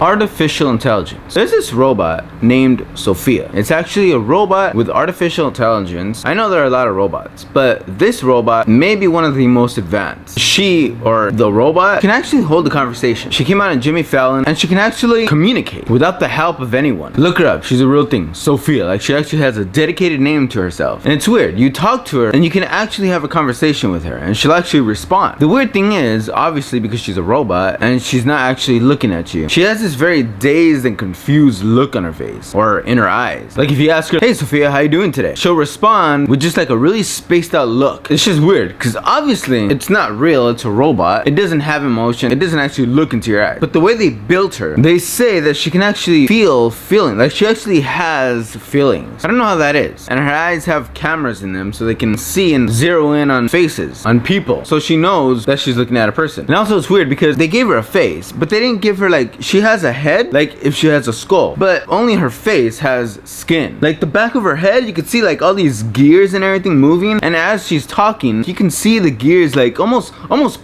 artificial intelligence. There's this robot named Sophia. It's actually a robot with artificial intelligence. I know there are a lot of robots, but this robot may be one of the most advanced. She, or the robot, can actually hold a conversation. She came out on Jimmy Fallon, and she can actually communicate without the help of anyone. Look her up. She's a real thing. Sophia. Like, she actually has a dedicated name to herself. And it's weird. You talk to her, and you can actually have a conversation with her, and she'll actually respond. The weird thing is, obviously, because she's a robot, and she's not actually looking at you, she has this very dazed and confused look on her face, or in her eyes. Like, if you ask her, "Hey Sophia, how you doing today?" she'll respond with just like a really spaced out look. It's just weird, because obviously it's not real. It's a robot. It doesn't have emotion. It doesn't actually look into your eyes. But the way they built her, they say that she can actually feel feelings. Like, she actually has feelings. I don't know how that is. And her eyes have cameras in them, so they can see and zero in on faces, on people. So she knows that she's looking at a person. And also, it's weird because they gave her a face, but they didn't give her, like, she has a head, like if she has a skull, but only her face has skin. Like, the back of her head, you could see like all these gears and everything moving, and as she's talking, you can see the gears like almost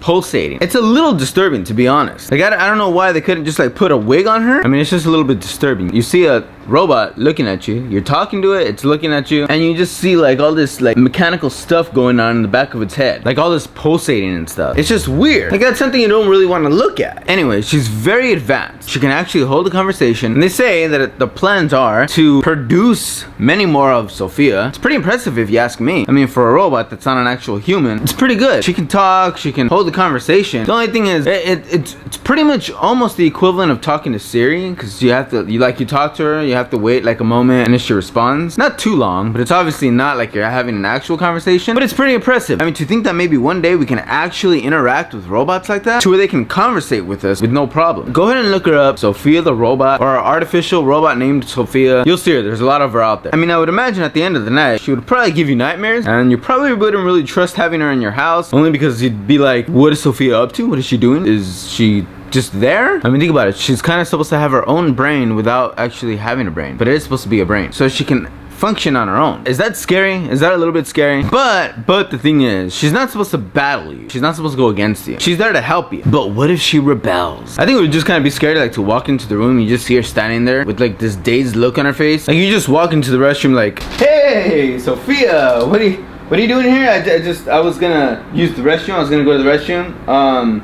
pulsating. It's a little disturbing, to be honest. Like, I don't know why they couldn't just like put a wig on her. I mean, it's just a little bit disturbing. You see a robot looking at you, you're talking to it, it's looking at you, and you just see like all this like mechanical stuff going on in the back of its head, like all this pulsating and stuff. It's just weird. Like, that's something you don't really want to look at. Anyway, she's very advanced. She can actually hold a conversation, and they say that the plans are to produce many more of Sophia. It's pretty impressive if you ask me. I mean, for a robot that's not an actual human, it's pretty good. She can talk, she can hold a conversation. The only thing is, it's pretty much almost the equivalent of talking to Siri, because you talk to her, you have to wait like a moment, and then she responds. Not too long, but it's obviously not like you're having an actual conversation, but it's pretty impressive. I mean, to think that maybe one day we can actually interact with robots like that, to where they can conversate with us with no problem. Go ahead and look her up, Sophia the robot, or an artificial robot named Sophia. You'll see her. There's a lot of her out there. I mean, I would imagine at the end of the night, she would probably give you nightmares, and you probably wouldn't really trust having her in your house, only because you'd be like, what is Sophia up to? What is she doing? Is she just there? I mean, think about it. She's kind of supposed to have her own brain without actually having a brain, but it is supposed to be a brain, so she can function on her own. Is that scary? Is that a little bit scary? But the thing is, she's not supposed to battle you. She's not supposed to go against you. She's there to help you. But what if she rebels? I think it would just kind of be scary, like, to walk into the room, you just see her standing there with like this dazed look on her face. Like, you just walk into the restroom like, "Hey Sophia, what are you doing here?" I was gonna use the restroom. I was gonna go to the restroom.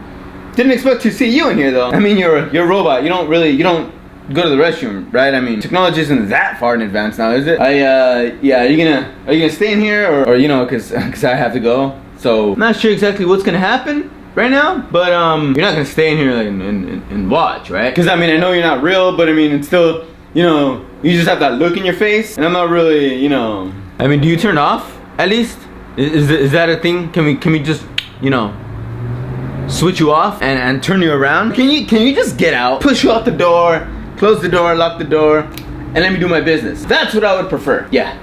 Didn't expect to see you in here though. I mean, you're a robot. You don't go to the restroom, right? I mean, technology isn't that far in advance now, is it? Yeah, are you gonna stay in here, or you know, cause I have to go. So I'm not sure exactly what's gonna happen right now, but you're not gonna stay in here like, and watch, right? Cause I mean, I know you're not real, but I mean, it's still, you know, you just have that look in your face, and I'm not really, you know. I mean, do you turn off at least? Is that a thing? Can we just, you know, switch you off and turn you around? Can you just get out, push you out the door, close the door, lock the door, and let me do my business? That's what I would prefer. Yeah.